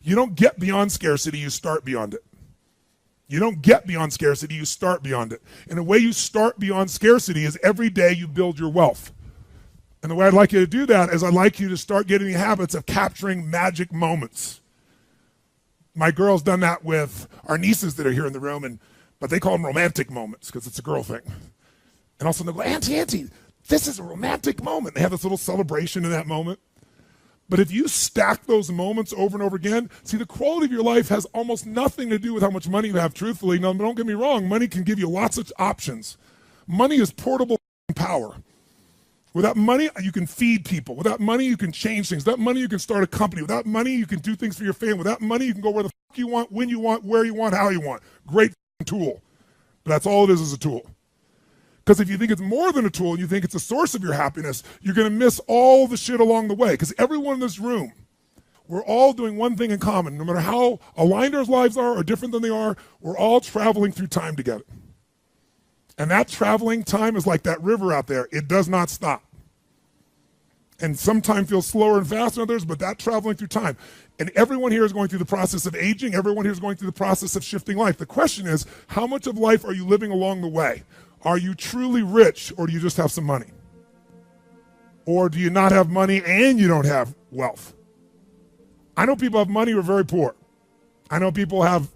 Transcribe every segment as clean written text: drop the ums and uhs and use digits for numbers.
You don't get beyond scarcity, you start beyond it. You don't get beyond scarcity, you start beyond it. And the way you start beyond scarcity is every day you build your wealth. And the way I'd like you to do that is I'd like you to start getting the habits of capturing magic moments. My girl's done that with our nieces that are here in the room, but they call them romantic moments because it's a girl thing. And also they'll go, Auntie, this is a romantic moment. They have this little celebration in that moment. But if you stack those moments over and over again, see, the quality of your life has almost nothing to do with how much money you have, truthfully. No, don't get me wrong. Money can give you lots of options. Money is portable power. Without money, you can feed people. Without money, you can change things. Without money, you can start a company. Without money, you can do things for your family. Without money, you can go where the fuck you want, when you want, where you want, how you want. Great tool. But that's all it is a tool. Because if you think it's more than a tool and you think it's a source of your happiness, you're going to miss all the shit along the way. Because everyone in this room, we're all doing one thing in common. No matter how aligned our lives are or different than they are, we're all traveling through time together. And that traveling time is like that river out there. It does not stop. And sometimes feels slower and faster than others, but that traveling through time. And everyone here is going through the process of aging. Everyone here is going through the process of shifting life. The question is, how much of life are you living along the way? Are you truly rich, or do you just have some money? Or do you not have money and you don't have wealth? I know people have money who are very poor. I know people have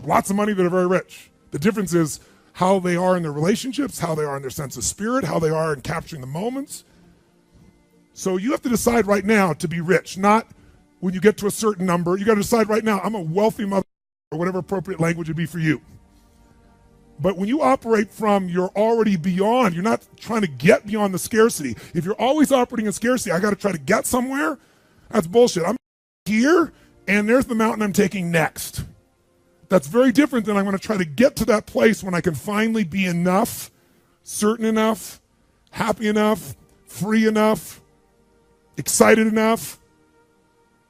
lots of money that are very rich. The difference is how they are in their relationships, how they are in their sense of spirit, how they are in capturing the moments. So you have to decide right now to be rich, not when you get to a certain number. You got to decide right now, I'm a wealthy mother, or whatever appropriate language would be for you. But when you operate from you're already beyond, you're not trying to get beyond the scarcity. If you're always operating in scarcity, I got to try to get somewhere, that's bullshit. I'm here, and there's the mountain I'm taking next. That's very different than I'm going to try to get to that place when I can finally be enough, certain enough, happy enough, free enough, excited enough.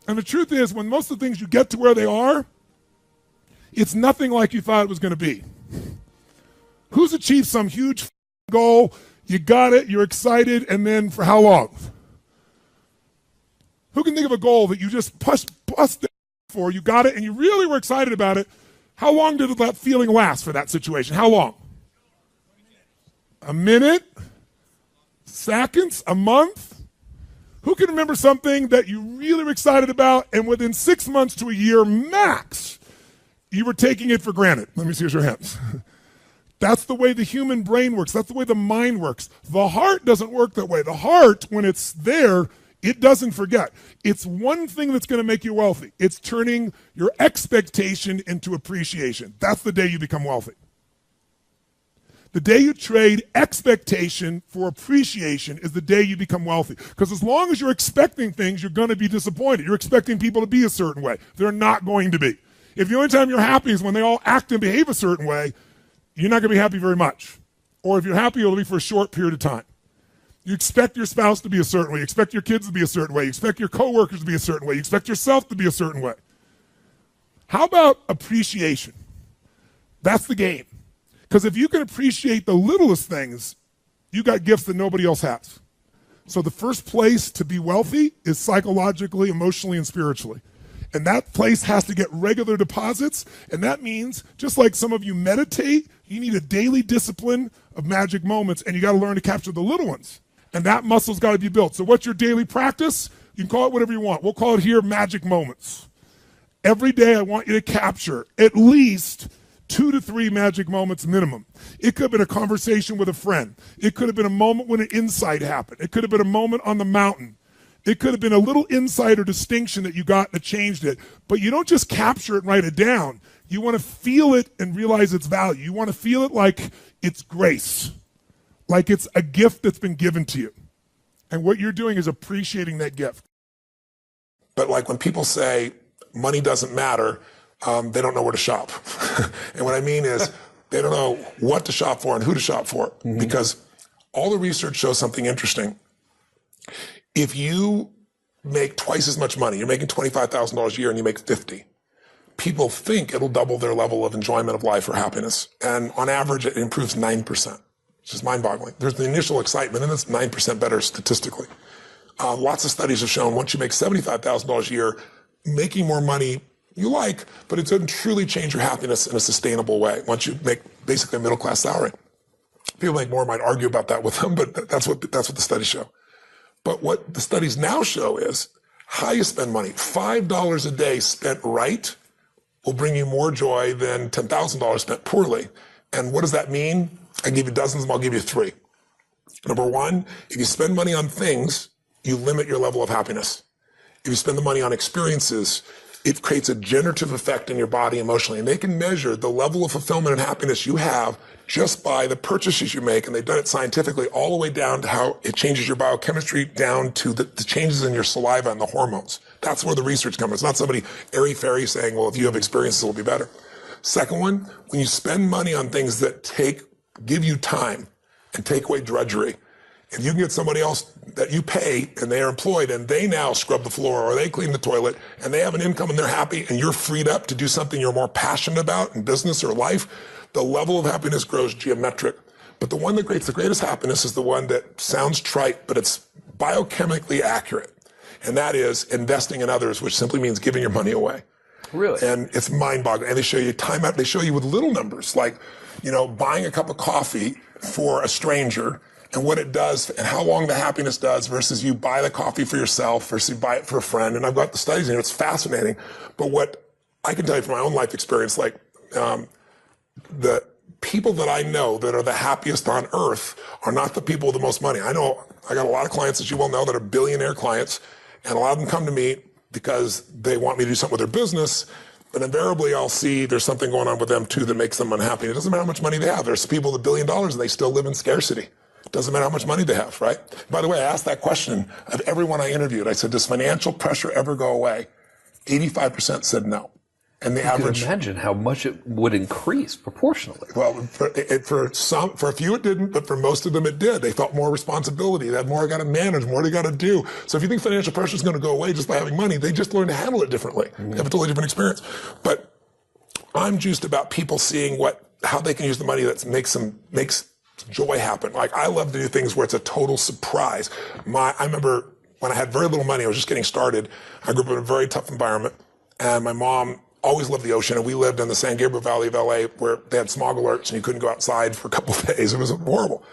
And the truth is, when most of the things you get to where they are, it's nothing like you thought it was going to be. Who's achieved some huge goal, you got it, you're excited, and then for how long? Who can think of a goal that you just busted for, you got it, and you really were excited about it? How long did that feeling last for that situation? How long? A minute? Seconds? A month? Who can remember something that you really were excited about, and within 6 months to a year max, you were taking it for granted? Let me see your hands. That's the way the human brain works. That's the way the mind works. The heart doesn't work that way. The heart, when it's there, it doesn't forget. It's one thing that's going to make you wealthy. It's turning your expectation into appreciation. That's the day you become wealthy. The day you trade expectation for appreciation is the day you become wealthy. Because as long as you're expecting things, you're going to be disappointed. You're expecting people to be a certain way. They're not going to be. If the only time you're happy is when they all act and behave a certain way, you're not going to be happy very much. Or if you're happy, it'll be for a short period of time. You expect your spouse to be a certain way. You expect your kids to be a certain way. You expect your coworkers to be a certain way. You expect yourself to be a certain way. How about appreciation? That's the game. Because if you can appreciate the littlest things, you got gifts that nobody else has. So the first place to be wealthy is psychologically, emotionally, and spiritually. And that place has to get regular deposits. And that means, just like some of you meditate, you need a daily discipline of magic moments, and you got to learn to capture the little ones. And that muscle's got to be built. So what's your daily practice? You can call it whatever you want. We'll call it here magic moments. Every day I want you to capture at least 2 to 3 magic moments minimum. It could have been a conversation with a friend. It could have been a moment when an insight happened. It could have been a moment on the mountain. It could have been a little insight or distinction that you got that changed it. But you don't just capture it and write it down. You want to feel it and realize its value. You want to feel it like it's grace, like it's a gift that's been given to you. And what you're doing is appreciating that gift. But like when people say money doesn't matter, they don't know where to shop. And what I mean is they don't know what to shop for and who to shop for. Mm-hmm. Because all the research shows something interesting. If you make twice as much money, you're making $25,000 a year and you make 50, people think it'll double their level of enjoyment of life or happiness. And on average, it improves 9%, which is mind-boggling. There's the initial excitement, and it's 9% better statistically. Lots of studies have shown once you make $75,000 a year, making more money you like, but it doesn't truly change your happiness in a sustainable way once you make basically a middle-class salary. People make more might argue about that with them, but that's what the studies show. But what the studies now show is how you spend money. $5 a day spent right will bring you more joy than $10,000 spent poorly. And what does that mean? I can give you dozens of them, I'll give you 3. Number 1, if you spend money on things, you limit your level of happiness. If you spend the money on experiences, it creates a generative effect in your body emotionally. And they can measure the level of fulfillment and happiness you have just by the purchases you make. And they've done it scientifically all the way down to how it changes your biochemistry down to the changes in your saliva and the hormones. That's where the research comes. It's not somebody airy-fairy saying, well, if you have experiences, it'll be better. Second one, when you spend money on things that give you time and take away drudgery, if you can get somebody else that you pay and they are employed and they now scrub the floor or they clean the toilet and they have an income and they're happy and you're freed up to do something you're more passionate about in business or life, the level of happiness grows geometric. But the one that creates the greatest happiness is the one that sounds trite, but it's biochemically accurate. And that is investing in others, which simply means giving your money away. Really? And it's mind-boggling. And they show you time out. They show you with little numbers, like, buying a cup of coffee for a stranger and what it does and how long the happiness does versus you buy the coffee for yourself versus you buy it for a friend. And I've got the studies in here. It's fascinating. But what I can tell you from my own life experience, like the people that I know that are the happiest on earth are not the people with the most money. I know I got a lot of clients, as you well know, that are billionaire clients. And a lot of them come to me because they want me to do something with their business. But invariably, I'll see there's something going on with them, too, that makes them unhappy. It doesn't matter how much money they have. There's people with $1 billion, and they still live in scarcity. It doesn't matter how much money they have, right? By the way, I asked that question of everyone I interviewed. I said, does financial pressure ever go away? 85% said no. And the average... You can imagine how much it would increase proportionally. Well, for a few it didn't, but for most of them it did. They felt more responsibility. They had more got to manage, more they got to do. So if you think financial pressure is going to go away just by having money, they just learn to handle it differently. They have a totally different experience. But I'm juiced about people seeing how they can use the money that makes joy happen. Like, I love to do things where it's a total surprise. I remember when I had very little money, I was just getting started. I grew up in a very tough environment, and my mom always loved the ocean, and we lived in the San Gabriel Valley of LA where they had smog alerts and you couldn't go outside for a couple of days. It was horrible.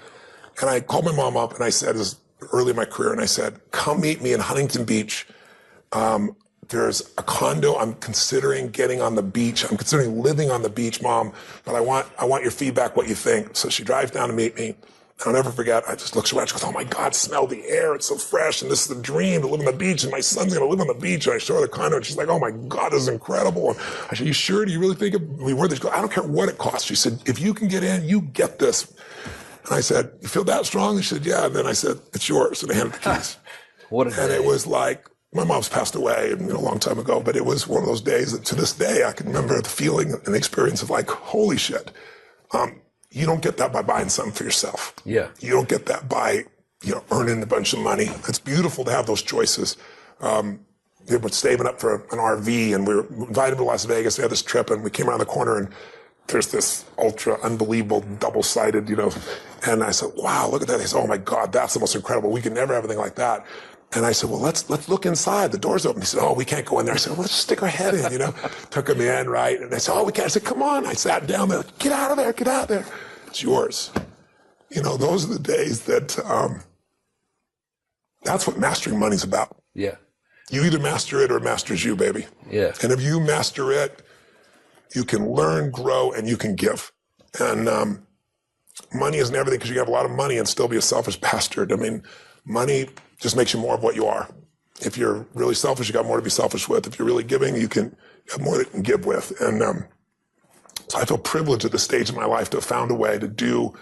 And I called my mom up and I said, this was early in my career, and I said, come meet me in Huntington Beach. There's a condo I'm considering getting on the beach. I'm considering living on the beach, Mom, but I want your feedback, what you think. So she drives down to meet me. I'll never forget, I just looked around, she goes, oh my God, smell the air, it's so fresh, and this is the dream, to live on the beach, and my son's gonna live on the beach, and I show her the condo, and she's like, oh my God, this is incredible. And I said, you sure, do you really think we were this? She goes, I don't care what it costs. She said, if you can get in, you get this. And I said, you feel that strong? She said, yeah. And then I said, it's yours, and I handed the keys. What a day. And it was like, my mom's passed away a long time ago, but it was one of those days that to this day, I can remember the feeling and the experience of like, holy shit. You don't get that by buying something for yourself. Yeah. You don't get that by, earning a bunch of money. It's beautiful to have those choices. We were saving up for an RV, and we were invited to Las Vegas. We had this trip, and we came around the corner, and there's this ultra unbelievable double-sided, and I said, wow, look at that. They said, oh my God, that's the most incredible. We could never have anything like that. And I said, well, let's look inside. The door's open. He said, oh, we can't go in there. I said, well, let's stick our head in, Took him in, right? And I said, oh, we can't. I said, come on. I sat down there. Get out of there. Get out of there. It's yours. Those are the days that, that's what mastering money's about. Yeah. You either master it or it masters you, baby. Yeah. And if you master it, you can learn, grow, and you can give. And money isn't everything, because you can have a lot of money and still be a selfish bastard. I mean, money just makes you more of what you are. If you're really selfish, you got more to be selfish with. If you're really giving, you have more that you can give with. And so I feel privileged at this stage in my life to have found a way to do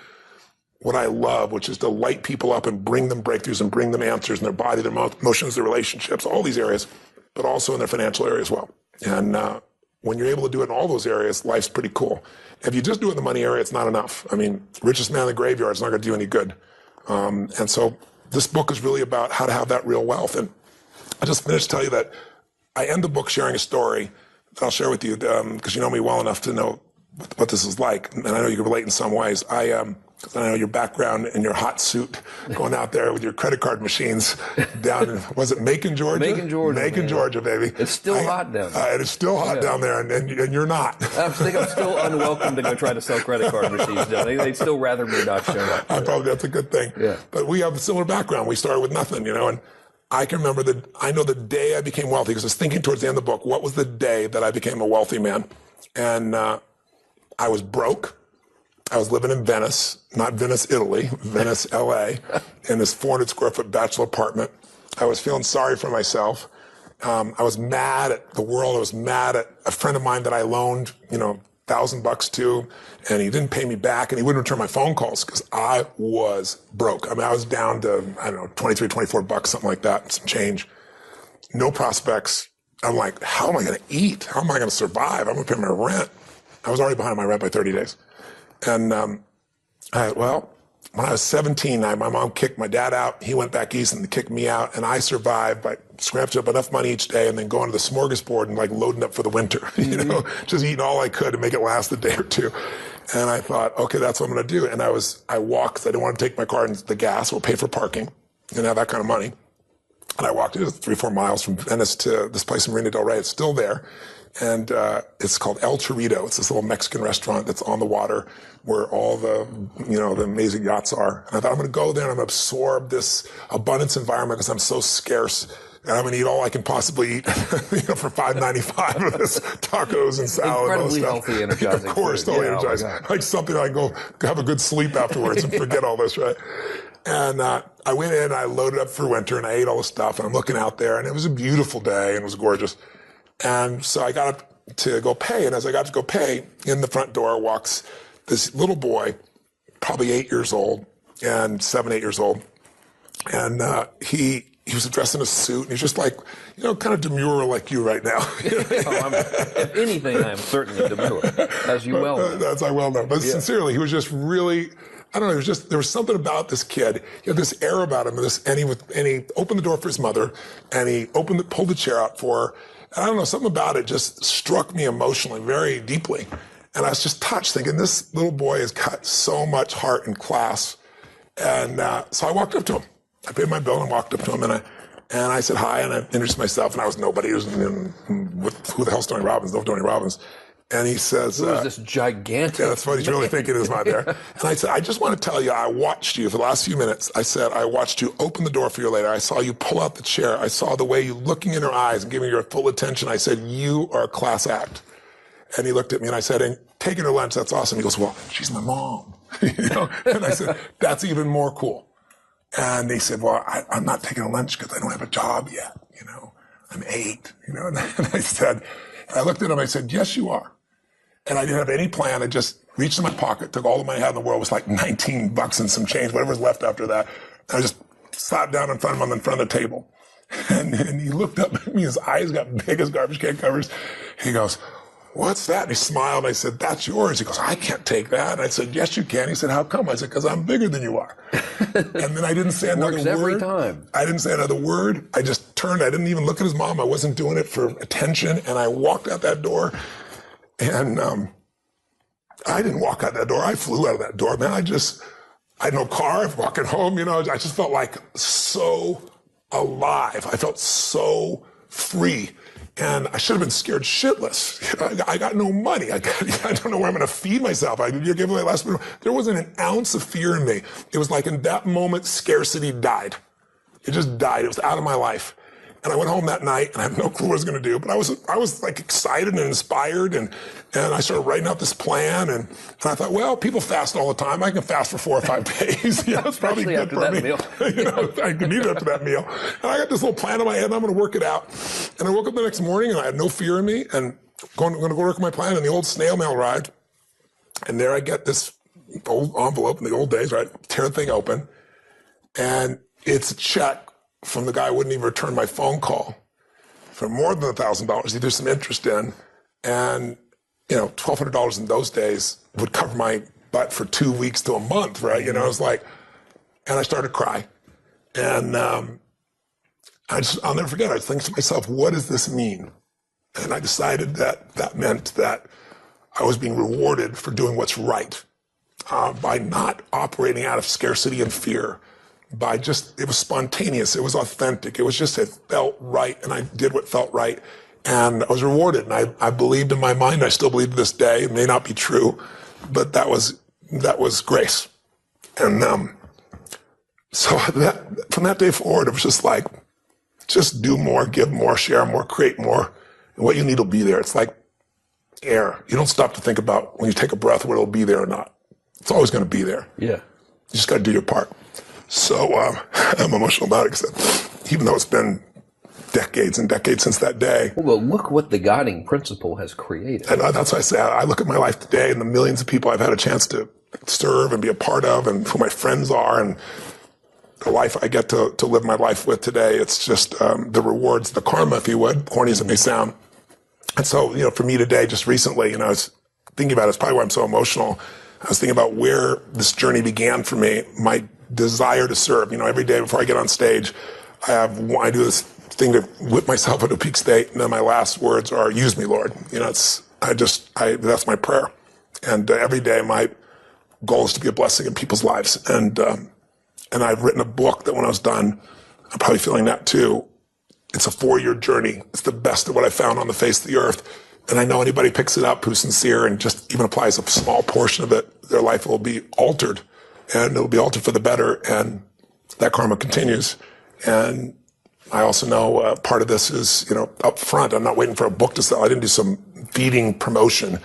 what I love, which is to light people up and bring them breakthroughs and bring them answers in their body, their emotions, their relationships, all these areas, but also in their financial area as well. And when you're able to do it in all those areas, life's pretty cool. If you just do it in the money area, it's not enough. I mean, richest man in the graveyard is not going to do any good. And so this book is really about how to have that real wealth. And I just finished to tell you that I end the book sharing a story that I'll share with you, because you know me well enough to know what this is like, and I know you can relate in some ways. because I know your background in your hot suit, going out there with your credit card machines down in, was it Macon, Georgia? Macon, Georgia. Macon, Georgia, baby. It's still hot down there. It is still hot down there, and you're not. I think I'm still unwelcome to go try to sell credit card machines down. They'd still rather me not show up. Probably that's a good thing. Yeah. But we have a similar background. We started with nothing, and I can remember I know the day I became wealthy, because I was thinking towards the end of the book, what was the day that I became a wealthy man? And I was broke. I was living in Venice, not Venice, Italy, Venice, LA, in this 400 square foot bachelor apartment. I was feeling sorry for myself. I was mad at the world. I was mad at a friend of mine that I loaned, $1,000 to, and he didn't pay me back, and he wouldn't return my phone calls because I was broke. I mean, I was down to, 23, 24 bucks, something like that, some change. No prospects. I'm like, how am I going to eat? How am I going to survive? I'm going to pay my rent. I was already behind my rent by 30 days. And when I was 17, my mom kicked my dad out. He went back east and kicked me out. And I survived by scratching up enough money each day and then going to the smorgasbord and loading up for the winter, just eating all I could to make it last a day or two. And I thought, okay, that's what I'm going to do. And I walked. I didn't want to take my car into the gas or pay for parking. Didn't have that kind of money. And I walked 3-4 miles from Venice to this place in Marina del Rey. It's still there. And it's called El Chorrito. It's this little Mexican restaurant that's on the water where all the, the amazing yachts are. And I thought, I'm going to go there and I'm going to absorb this abundance environment because I'm so scarce. And I'm going to eat all I can possibly eat, for $5.95 of this tacos and salad. Incredibly healthy, energizing. Of course, food. totally energized. Like something I can go have a good sleep afterwards and forget all this, right? And I went in, I loaded up for winter, and I ate all the stuff. And I'm looking out there, and it was a beautiful day, and it was gorgeous. And so I got up to go pay, and as I got to go pay, in the front door walks this little boy, probably 8 years old, and 7, 8 years old. And he was dressed in a suit, and he's just like, kind of demure like you right now. If anything, I'm certainly demure, as you well know. That's I well know. But sincerely, he was just really, I don't know, there was something about this kid. He had this air about him, and he opened the door for his mother, and he pulled the chair out for her. And I don't know, something about it just struck me emotionally very deeply. And I was just touched, thinking, this little boy has got so much heart and class. And so I walked up to him. I paid my bill and walked up to him, and I said hi, and I introduced myself, and I was nobody. Who the hell's Tony Robbins? No Tony Robbins. And he says, who is this gigantic? Yeah, that's what he's really thinking is not there. And I said, I just want to tell you, I watched you for the last few minutes. I said, I watched you open the door for you later. I saw you pull out the chair. I saw the way you looking in her eyes and giving her full attention. I said, you are a class act. And he looked at me and I said, and taking her lunch, that's awesome. He goes, well, she's my mom. And I said, that's even more cool. And they said, well, I'm not taking a lunch because I don't have a job yet. I'm 8, and I looked at him, I said, yes, you are. And I didn't have any plan. I just reached in my pocket, took all the money I had in the world, was like $19 and some change, whatever was left after that. And I just sat down in front of him in front of the table. And he looked up at me, his eyes got big as garbage can covers. He goes, what's that? And he smiled. I said, that's yours. He goes, I can't take that. And I said, yes, you can. He said, how come? I said, because I'm bigger than you are. And then I didn't say another word. Every time. I didn't say another word. I just turned. I didn't even look at his mom. I wasn't doing it for attention. And I walked out that door. And I didn't walk out that door. I flew out of that door, man. I had no car. I'm walking home, I just felt like so alive. I felt so free. And I should have been scared shitless. I got no money. I don't know where I'm going to feed myself. You gave away last minute. There wasn't an ounce of fear in me. It was like in that moment, scarcity died. It just died. It was out of my life. And I went home that night, and I had no clue what I was going to do. But I was like excited and inspired, and I started writing out this plan. And I thought, well, people fast all the time. I can fast for 4 or 5 days. It's probably good for me. Meal. I can eat after that meal. And I got this little plan in my head, and I'm going to work it out. And I woke up the next morning, and I had no fear in me, and I'm going to go work my plan. And the old snail mail arrived, and there I get this old envelope in the old days, right? Tear the thing open, and it's a check from the guy who wouldn't even return my phone call for more than $1,000, either some interest in, and $1,200 in those days would cover my butt for 2 weeks to a month, right? It was like, and I started to cry, and I'll never forget. I was thinking to myself, what does this mean? And I decided that meant that I was being rewarded for doing what's right. by not operating out of scarcity and fear, it was spontaneous, it was authentic, it felt right, and I did what felt right, and I was rewarded, and I believed in my mind, I still believe to this day, it may not be true, but that was grace. And so from that day forward, it was just like, just do more, give more, share more, create more, and what you need will be there. It's like air. You don't stop to think about when you take a breath whether it'll be there or not. It's always going to be there. Yeah. You just got to do your part. So I'm emotional about it because even though it's been decades and decades since that day. Well, look what the guiding principle has created. And that's why I say I look at my life today and the millions of people I've had a chance to serve and be a part of and who my friends are and the life I get to live my life with today. It's just the rewards, the karma, if you would, corny as it may sound. And so, for me today, just recently, I was thinking about it. It's probably why I'm so emotional. I was thinking about where this journey began for me, my desire to serve. Every day before I get on stage, I do this thing to whip myself into a peak state, and then my last words are, "Use me, Lord." That's my prayer. And every day, my goal is to be a blessing in people's lives. And I've written a book that when I was done, I'm probably feeling that too. It's a 4-year journey. It's the best of what I found on the face of the earth. And I know anybody picks it up who's sincere and just even applies a small portion of it, their life will be altered, and it'll be altered for the better. And that karma continues. And I also know part of this is, up front, I'm not waiting for a book to sell. I didn't do some feeding promotion.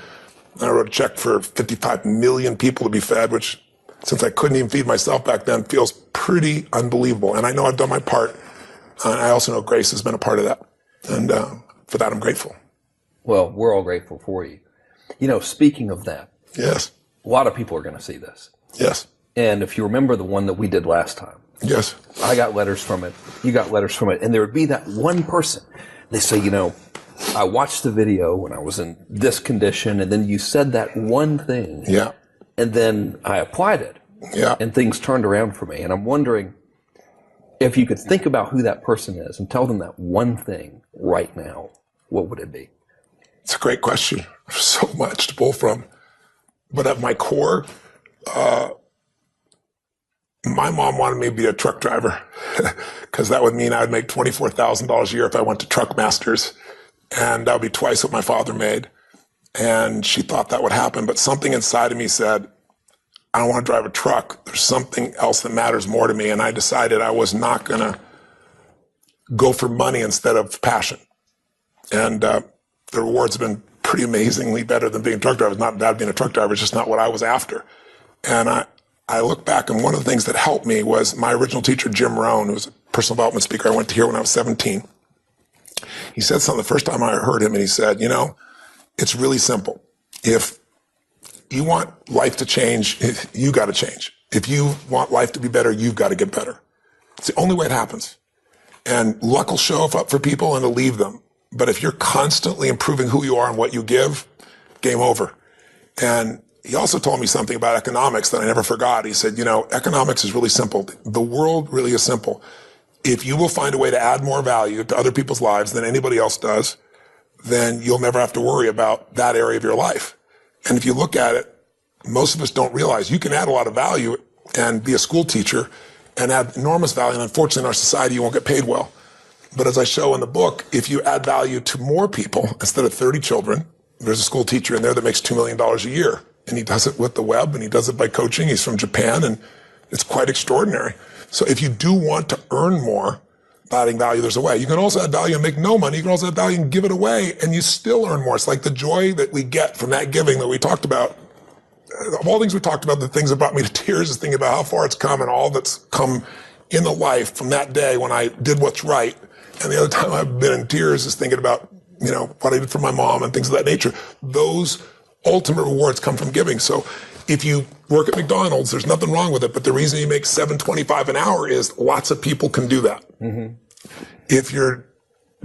I wrote a check for 55 million people to be fed, which, since I couldn't even feed myself back then, feels pretty unbelievable. And I know I've done my part. And I also know grace has been a part of that. And for that, I'm grateful. Well, we're all grateful for you. Speaking of that. Yes. A lot of people are going to see this. Yes. And if you remember the one that we did last time. Yes. I got letters from it. You got letters from it. And there would be that one person. They say, I watched the video when I was in this condition, and then you said that one thing. Yeah. And then I applied it. Yeah. And things turned around for me. And I'm wondering if you could think about who that person is and tell them that one thing right now, what would it be? It's a great question. There's so much to pull from. But at my core, my mom wanted me to be a truck driver because that would mean I would make $24,000 a year if I went to Truck Masters. And that would be twice what my father made. And she thought that would happen. But something inside of me said, I don't want to drive a truck. There's something else that matters more to me. And I decided I was not going to go for money instead of passion. And the rewards have been pretty amazingly better than being a truck driver. It's not bad being a truck driver. It's just not what I was after. And I look back, and one of the things that helped me was my original teacher, Jim Rohn, who was a personal development speaker I went to hear when I was 17. He said something the first time I heard him, and he said, it's really simple. If you want life to change, you got to change. If you want life to be better, you've got to get better. It's the only way it happens. And luck will show up for people and it'll leave them. But if you're constantly improving who you are and what you give, game over. And he also told me something about economics that I never forgot. He said, economics is really simple. The world really is simple. If you will find a way to add more value to other people's lives than anybody else does, then you'll never have to worry about that area of your life. And if you look at it, most of us don't realize you can add a lot of value and be a school teacher and add enormous value. And unfortunately, in our society, you won't get paid well. But as I show in the book, if you add value to more people, instead of 30 children, there's a school teacher in there that makes $2 million a year. And he does it with the web, and he does it by coaching. He's from Japan, and it's quite extraordinary. So if you do want to earn more, adding value, there's a way. You can also add value and make no money. You can also add value and give it away, and you still earn more. It's like the joy that we get from that giving that we talked about. Of all things we talked about, the things that brought me to tears is thinking about how far it's come and all that's come in the life from that day when I did what's right. And the other time I've been in tears is thinking about, what I did for my mom and things of that nature. Those ultimate rewards come from giving. So if you work at McDonald's, there's nothing wrong with it. But the reason you make $7.25 an hour is lots of people can do that. Mm-hmm. If you're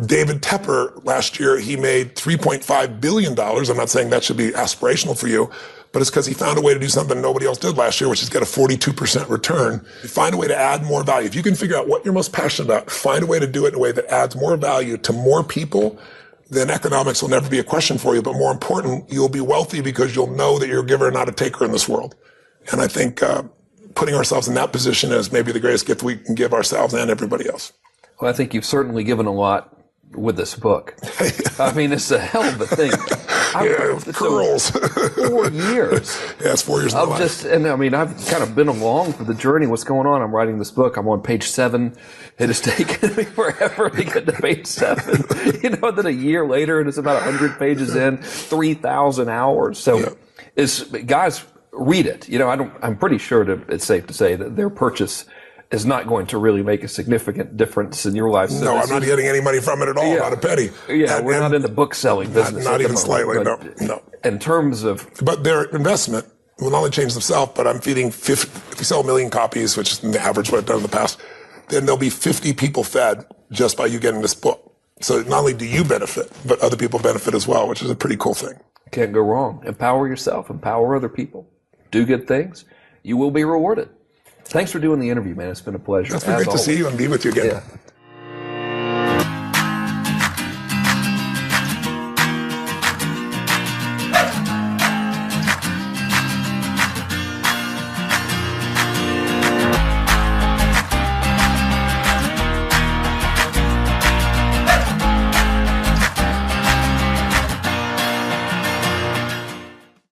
David Tepper, last year, he made $3.5 billion. I'm not saying that should be aspirational for you, but it's because he found a way to do something nobody else did last year, which is get a 42% return. Find a way to add more value. If you can figure out what you're most passionate about, find a way to do it in a way that adds more value to more people, then economics will never be a question for you. But more important, you'll be wealthy because you'll know that you're a giver, not a taker in this world. And I think putting ourselves in that position is maybe the greatest gift we can give ourselves and everybody else. Well, I think you've certainly given a lot with this book. I mean, it's a hell of a thing. Curls. 4 years. Yeah, it's 4 years of my life. And I mean, I've kind of been along for the journey. What's going on? I'm writing this book. I'm on page 7. It has taken me forever to get to page 7. Then a year later, and it's about 100 pages in, 3,000 hours. So, guys, read it. I'm pretty sure it's safe to say that their purchase is not going to really make a significant difference in your life. So no, I'm not getting any money from it at all, not a penny. Yeah, we're not in the book selling business. Not even slightly, no. In terms of... But their investment will not only change themselves, but I'm feeding 50, if you sell 1 million copies, which is the average what I've done in the past, then there'll be 50 people fed just by you getting this book. So not only do you benefit, but other people benefit as well, which is a pretty cool thing. Can't go wrong. Empower yourself, empower other people. Do good things. You will be rewarded. Thanks for doing the interview, man. It's been a pleasure. It's been great to see you and be with you again. Yeah.